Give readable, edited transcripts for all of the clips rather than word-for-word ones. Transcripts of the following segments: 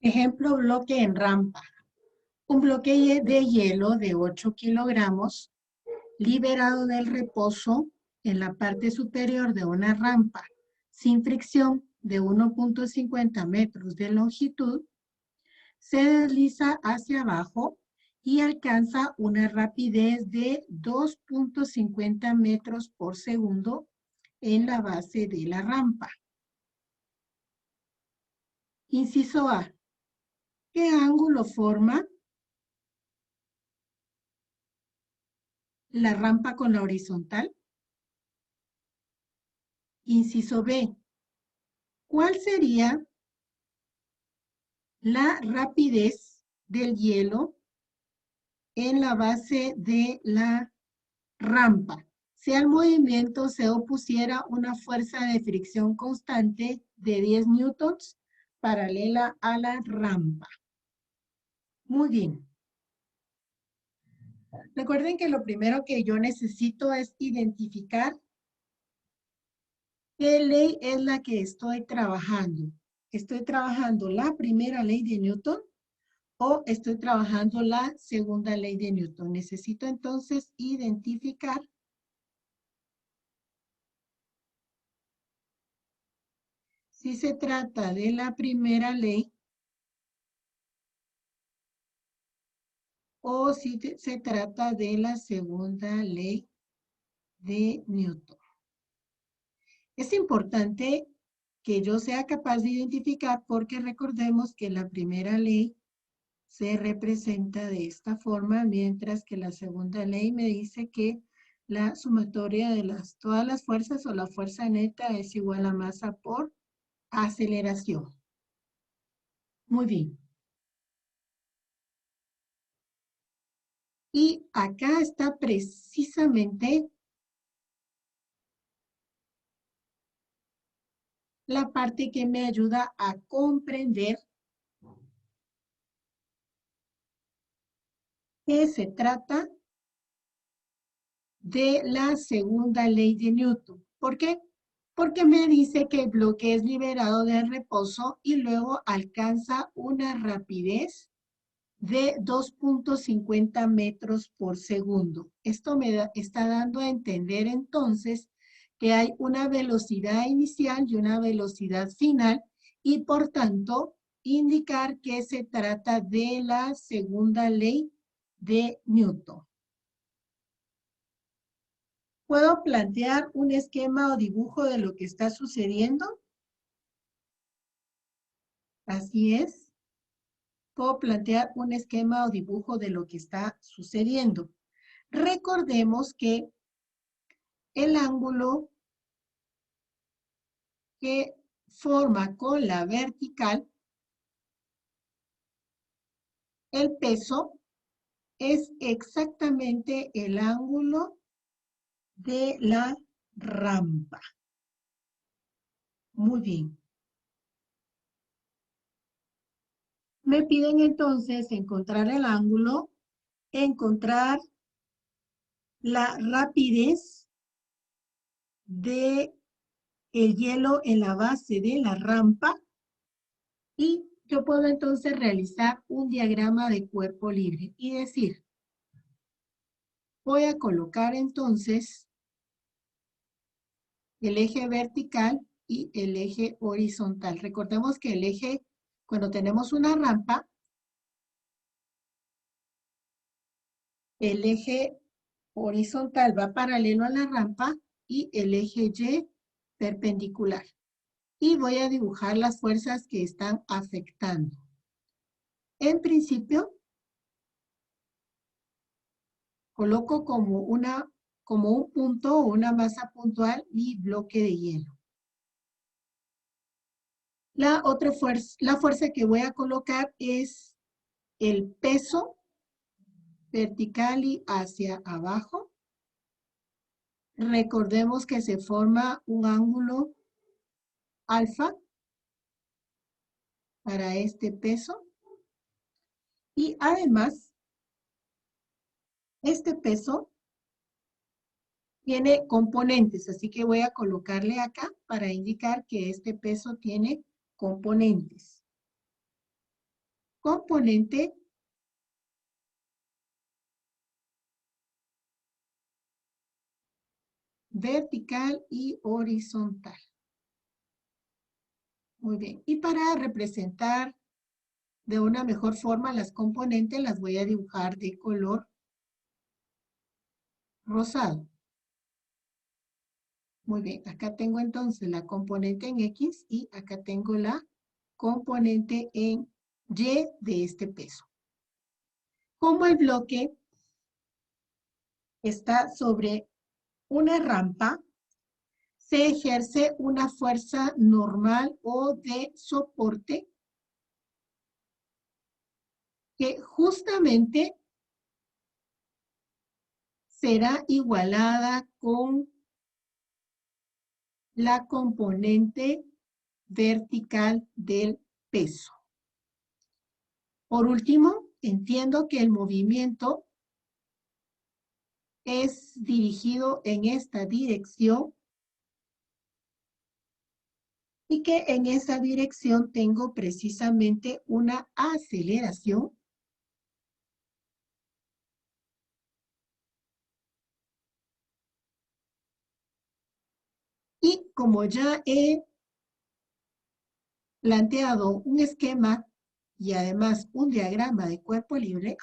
Ejemplo, bloque en rampa. Un bloque de hielo de 8 kilogramos liberado del reposo en la parte superior de una rampa sin fricción de 1.50 metros de longitud, se desliza hacia abajo y alcanza una rapidez de 2.50 metros por segundo en la base de la rampa. Inciso A. ¿Qué ángulo forma la rampa con la horizontal? Inciso B. ¿Cuál sería la rapidez del hielo en la base de la rampa si al movimiento se opusiera una fuerza de fricción constante de 10 newtons paralela a la rampa? Muy bien. Recuerden que lo primero que yo necesito es identificar qué ley es la que estoy trabajando. ¿Estoy trabajando la primera ley de Newton o estoy trabajando la segunda ley de Newton? Necesito entonces identificar si se trata de la primera ley o si se trata de la segunda ley de Newton. Es importante que yo sea capaz de identificar porque recordemos que la primera ley se representa de esta forma, mientras que la segunda ley me dice que la sumatoria de todas las fuerzas o la fuerza neta es igual a masa por aceleración. Muy bien. Y acá está precisamente la parte que me ayuda a comprender que se trata de la segunda ley de Newton. ¿Por qué? Porque me dice que el bloque es liberado del reposo y luego alcanza una rapidez de 2.50 metros por segundo. Esto me está dando a entender entonces que hay una velocidad inicial y una velocidad final y por tanto indicar que se trata de la segunda ley de Newton. ¿Puedo plantear un esquema o dibujo de lo que está sucediendo? Así es. Puedo plantear un esquema o dibujo de lo que está sucediendo. Recordemos que el ángulo que forma con la vertical, el peso, es exactamente el ángulo de la rampa. Muy bien. Me piden entonces encontrar el ángulo, encontrar la rapidez de el hielo en la base de la rampa y yo puedo entonces realizar un diagrama de cuerpo libre y decir, voy a colocar entonces el eje vertical y el eje horizontal. Recordemos que el eje, cuando tenemos una rampa, el eje horizontal va paralelo a la rampa y el eje Y perpendicular. Y voy a dibujar las fuerzas que están afectando. En principio, coloco como un punto o una masa puntual mi bloque de hielo. La fuerza que voy a colocar es el peso vertical y hacia abajo. Recordemos que se forma un ángulo alfa para este peso. Y además, este peso tiene componentes, así que voy a colocarle acá para indicar que este peso tiene componentes. componente vertical y horizontal. Muy bien. Y para representar de una mejor forma las componentes, las voy a dibujar de color rosado. Muy bien. Acá tengo entonces la componente en X y acá tengo la componente en Y de este peso. Como el bloque está sobre una rampa, se ejerce una fuerza normal o de soporte que justamente será igualada con la componente vertical del peso. Por último, entiendo que el movimiento es dirigido en esta dirección y que en esa dirección tengo precisamente una aceleración y como ya he planteado un esquema y además un diagrama de cuerpo libre,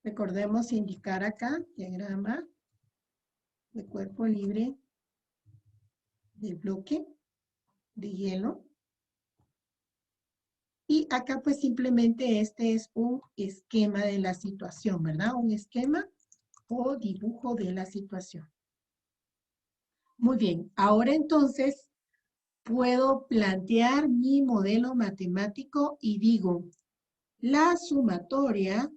recordemos indicar acá diagrama de cuerpo libre del bloque de hielo. Y acá pues simplemente este es un esquema de la situación, ¿verdad? Un esquema o dibujo de la situación. Muy bien, ahora entonces puedo plantear mi modelo matemático y digo, la sumatoria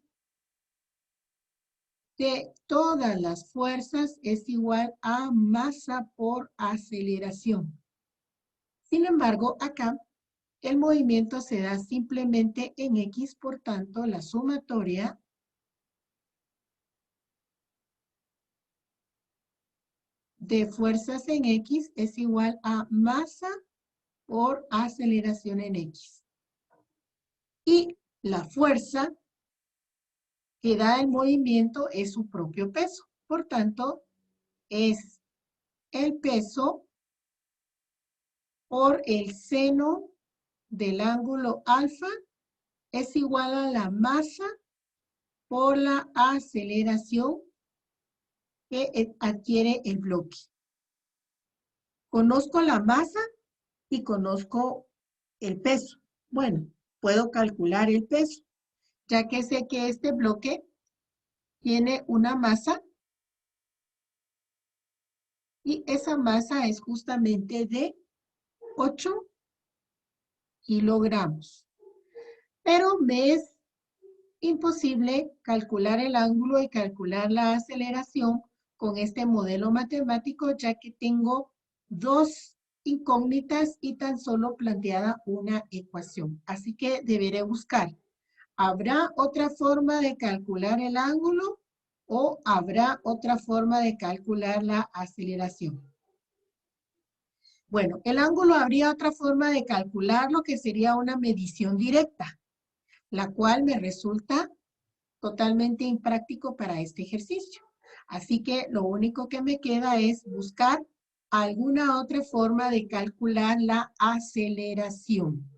de todas las fuerzas es igual a masa por aceleración. Sin embargo, acá el movimiento se da simplemente en X, por tanto, la sumatoria de fuerzas en X es igual a masa por aceleración en X. Y la fuerza que da el movimiento es su propio peso. Por tanto, es el peso por el seno del ángulo alfa es igual a la masa por la aceleración que adquiere el bloque. Conozco la masa y conozco el peso. Bueno, puedo calcular el peso, ya que sé que este bloque tiene una masa y esa masa es justamente de 8 kilogramos. Pero me es imposible calcular el ángulo y calcular la aceleración con este modelo matemático, ya que tengo dos incógnitas y tan solo planteada una ecuación. Así que deberé buscar, ¿habrá otra forma de calcular el ángulo o habrá otra forma de calcular la aceleración? Bueno, el ángulo habría otra forma de calcularlo que sería una medición directa, la cual me resulta totalmente impráctico para este ejercicio. Así que lo único que me queda es buscar alguna otra forma de calcular la aceleración.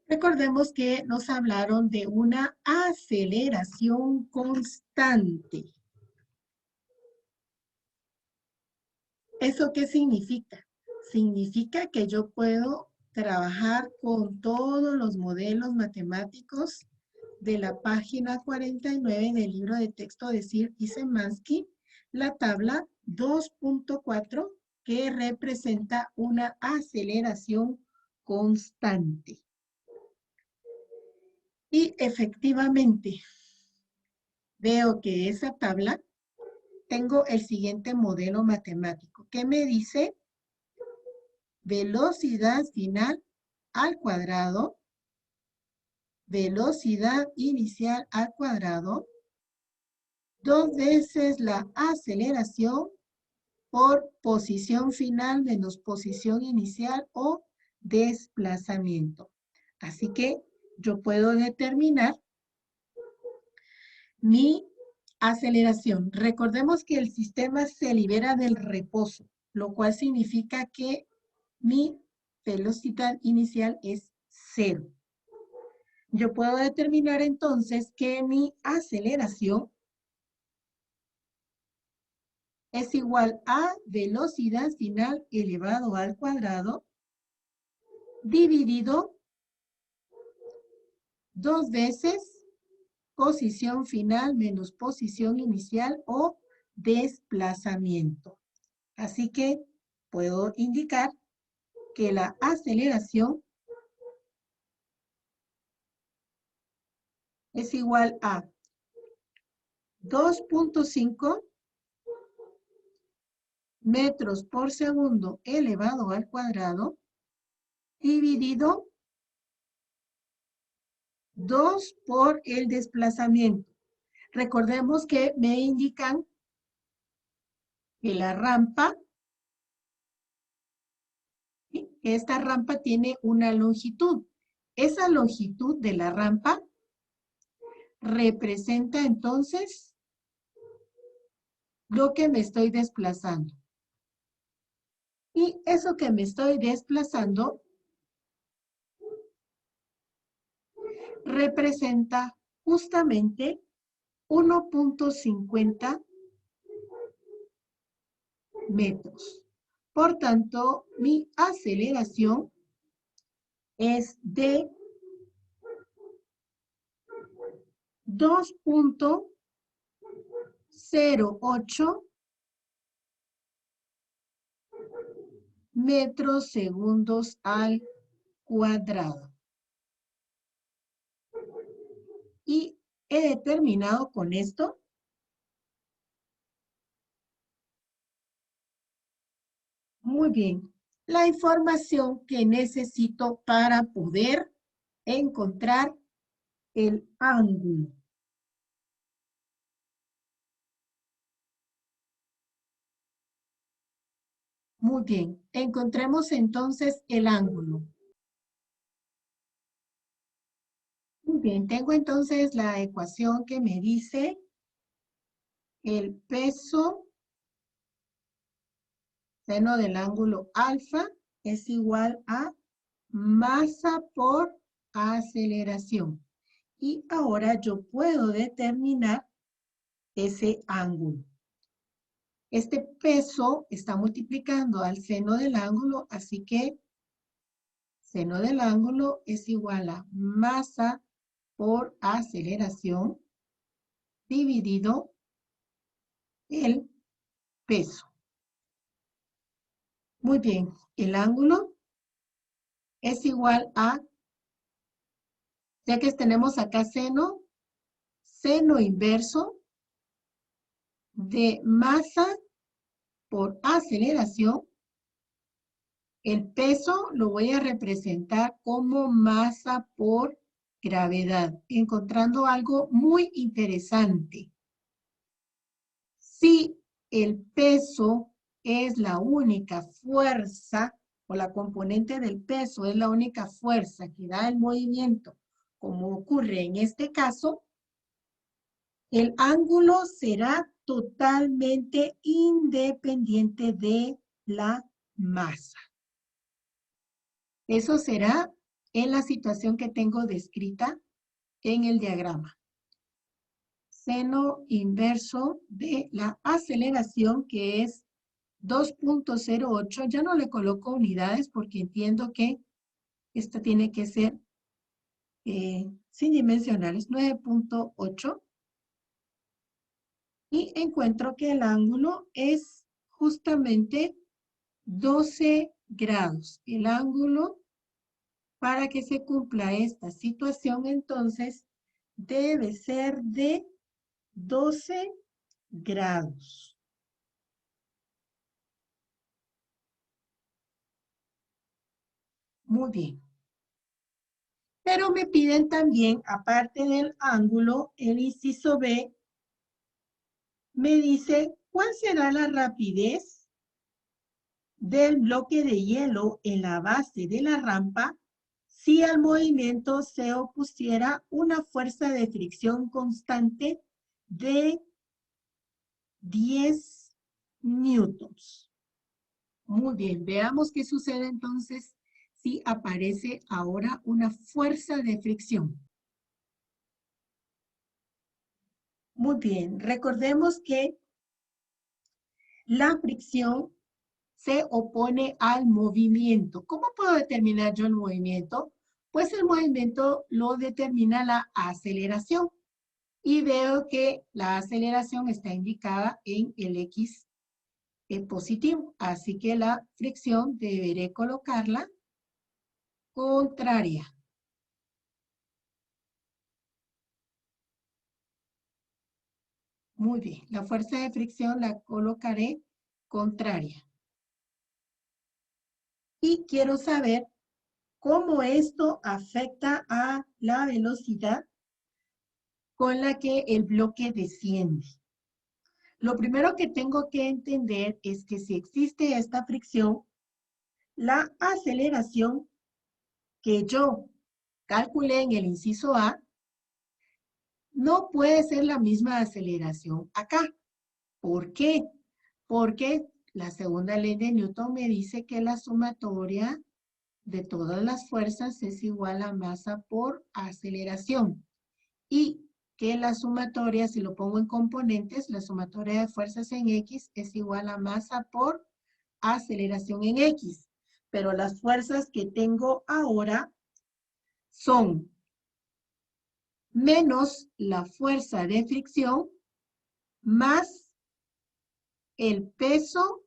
Recordemos que nos hablaron de una aceleración constante. ¿Eso qué significa? Significa que yo puedo trabajar con todos los modelos matemáticos de la página 49 del libro de texto de Sir y Szymanski, la tabla 2.4 que representa una aceleración constante. Y efectivamente, veo que esa tabla tengo el siguiente modelo matemático que me dice velocidad final al cuadrado, velocidad inicial al cuadrado, 2 veces la aceleración por posición final menos posición inicial o desplazamiento. Así que yo puedo determinar mi aceleración. Recordemos que el sistema se libera del reposo, lo cual significa que mi velocidad inicial es 0. Yo puedo determinar entonces que mi aceleración es igual a velocidad final elevado al cuadrado dividido 2 veces posición final menos posición inicial o desplazamiento. Así que puedo indicar que la aceleración es igual a 2.5 metros por segundo elevado al cuadrado dividido 2 por el desplazamiento. Recordemos que me indican que la rampa, esta rampa tiene una longitud. Esa longitud de la rampa representa entonces lo que me estoy desplazando. Y eso que me estoy desplazando representa justamente 1.50 metros. Por tanto, mi aceleración es de 2.08 metros segundos al cuadrado. Y he determinado con esto muy bien la información que necesito para poder encontrar el ángulo. Muy bien, encontremos entonces el ángulo. Muy bien, tengo entonces la ecuación que me dice el peso seno del ángulo alfa es igual a masa por aceleración. Y ahora yo puedo determinar ese ángulo. Este peso está multiplicando al seno del ángulo, así que seno del ángulo es igual a masa por aceleración dividido el peso. Muy bien, el ángulo es igual a, ya que tenemos acá seno, seno inverso de masa por aceleración. El peso lo voy a representar como masa por gravedad, encontrando algo muy interesante. Si el peso es la única fuerza, o la componente del peso es la única fuerza que da el movimiento, como ocurre en este caso, el ángulo será totalmente independiente de la masa. Eso será en la situación que tengo descrita en el diagrama. Seno inverso de la aceleración, que es 2.08. Ya no le coloco unidades porque entiendo que esto tiene que ser sin dimensionales, 9.8. Y encuentro que el ángulo es justamente 12 grados. El ángulo, para que se cumpla esta situación, entonces, debe ser de 12 grados. Muy bien. Pero me piden también, aparte del ángulo, el inciso B, Me dice, ¿cuál será la rapidez del bloque de hielo en la base de la rampa si al movimiento se opusiera una fuerza de fricción constante de 10 newtons? Muy bien, veamos qué sucede entonces si aparece ahora una fuerza de fricción. Muy bien, recordemos que la fricción se opone al movimiento. ¿Cómo puedo determinar yo el movimiento? Pues el movimiento lo determina la aceleración. Y veo que la aceleración está indicada en el X positivo. Así que la fricción deberé colocarla contraria. Muy bien, la fuerza de fricción la colocaré contraria. Y quiero saber cómo esto afecta a la velocidad con la que el bloque desciende. Lo primero que tengo que entender es que si existe esta fricción, la aceleración que yo calculé en el inciso A no puede ser la misma aceleración acá. ¿Por qué? Porque la segunda ley de Newton me dice que la sumatoria de todas las fuerzas es igual a masa por aceleración. Y que la sumatoria, si lo pongo en componentes, la sumatoria de fuerzas en X es igual a masa por aceleración en X. Pero las fuerzas que tengo ahora son menos la fuerza de fricción más el peso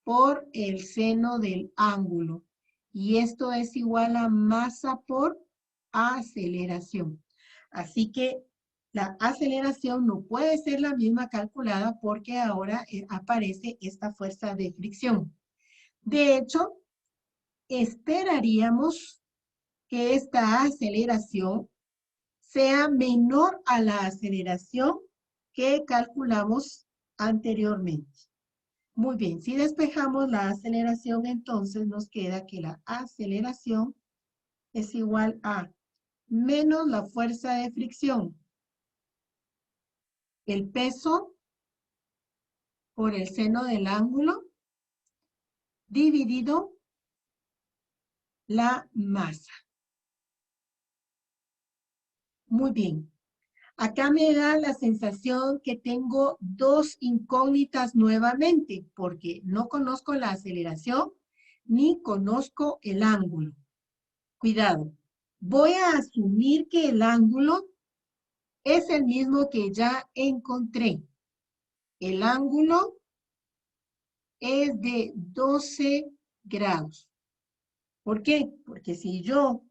por el seno del ángulo. Y esto es igual a masa por aceleración. Así que la aceleración no puede ser la misma calculada porque ahora aparece esta fuerza de fricción. De hecho, esperaríamos que esta aceleración sea menor a la aceleración que calculamos anteriormente. Muy bien, si despejamos la aceleración, entonces nos queda que la aceleración es igual a menos la fuerza de fricción, el peso por el seno del ángulo, dividido la masa. Muy bien. Acá me da la sensación que tengo dos incógnitas nuevamente, porque no conozco la aceleración ni conozco el ángulo. Cuidado, voy a asumir que el ángulo es el mismo que ya encontré. El ángulo es de 12 grados. ¿Por qué? Porque si yo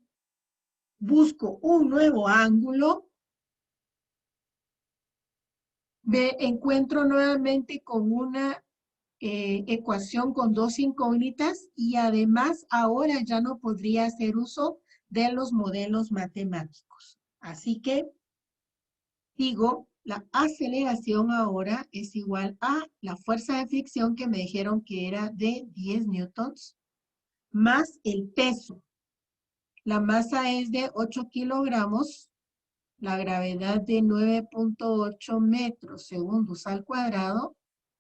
busco un nuevo ángulo, me encuentro nuevamente con una ecuación con dos incógnitas y además ahora ya no podría hacer uso de los modelos matemáticos. Así que digo, la aceleración ahora es igual a la fuerza de fricción que me dijeron que era de 10 newtons más el peso. La masa es de 8 kilogramos, la gravedad de 9.8 metros segundos al cuadrado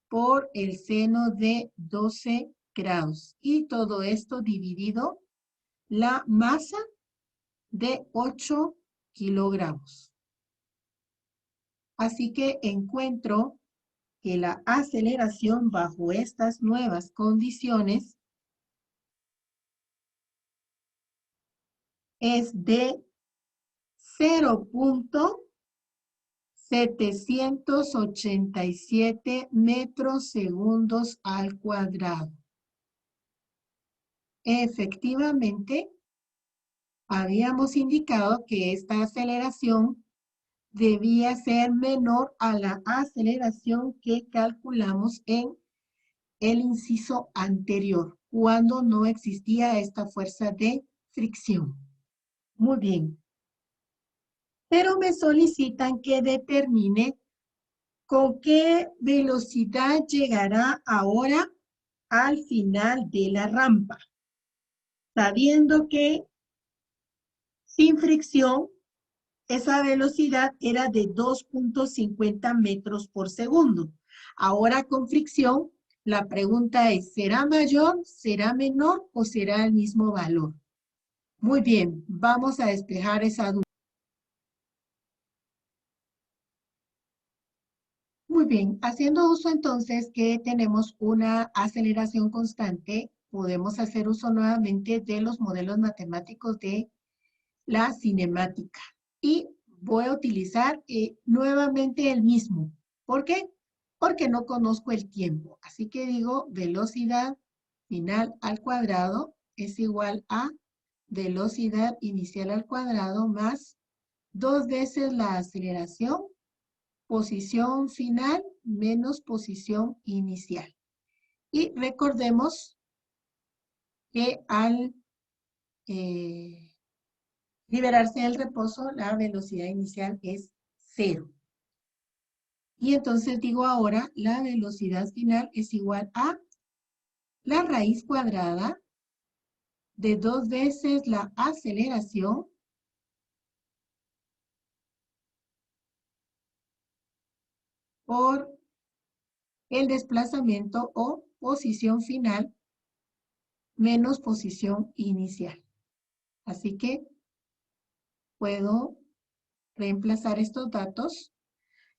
por el seno de 12 grados. Y todo esto dividido la masa de 8 kilogramos. Así que encuentro que la aceleración bajo estas nuevas condiciones es de 0.787 metros segundos al cuadrado. Efectivamente, habíamos indicado que esta aceleración debía ser menor a la aceleración que calculamos en el inciso anterior, cuando no existía esta fuerza de fricción. Muy bien. Pero me solicitan que determine ¿Con qué velocidad llegará ahora al final de la rampa? Sabiendo que sin fricción, esa velocidad era de 2.50 metros por segundo. Ahora con fricción, la pregunta es, ¿será mayor, será menor o será el mismo valor? Muy bien, vamos a despejar esa duda. Muy bien, haciendo uso entonces que tenemos una aceleración constante, podemos hacer uso nuevamente de los modelos matemáticos de la cinemática. Y voy a utilizar nuevamente el mismo. ¿Por qué? Porque no conozco el tiempo. Así que digo velocidad final al cuadrado es igual a velocidad inicial al cuadrado más 2 veces la aceleración, posición final menos posición inicial. Y recordemos que al liberarse del reposo, la velocidad inicial es 0. Y entonces digo ahora, la velocidad final es igual a la raíz cuadrada de 2 veces la aceleración por el desplazamiento o posición final menos posición inicial. Así que puedo reemplazar estos datos.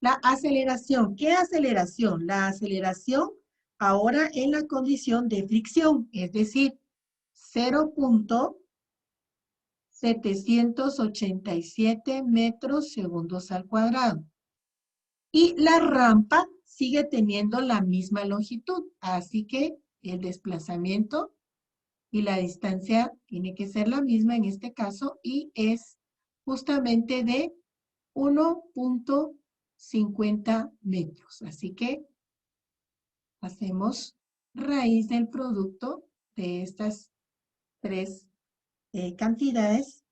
La aceleración, ¿qué aceleración? La aceleración ahora en la condición de fricción, es decir, 0.787 metros segundos al cuadrado. Y la rampa sigue teniendo la misma longitud, así que el desplazamiento y la distancia tiene que ser la misma en este caso y es justamente de 1.50 metros. Así que hacemos raíz del producto de estas tres cantidades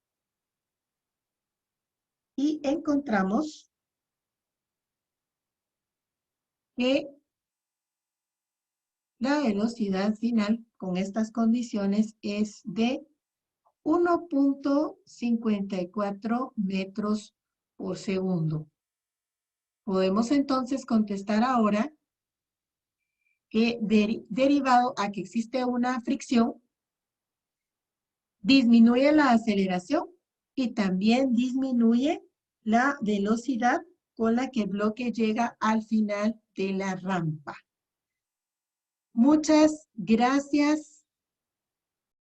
y encontramos que la velocidad final con estas condiciones es de 1.54 metros por segundo. Podemos entonces contestar ahora que derivado a que existe una fricción, disminuye la aceleración y también disminuye la velocidad con la que el bloque llega al final de la rampa. Muchas gracias.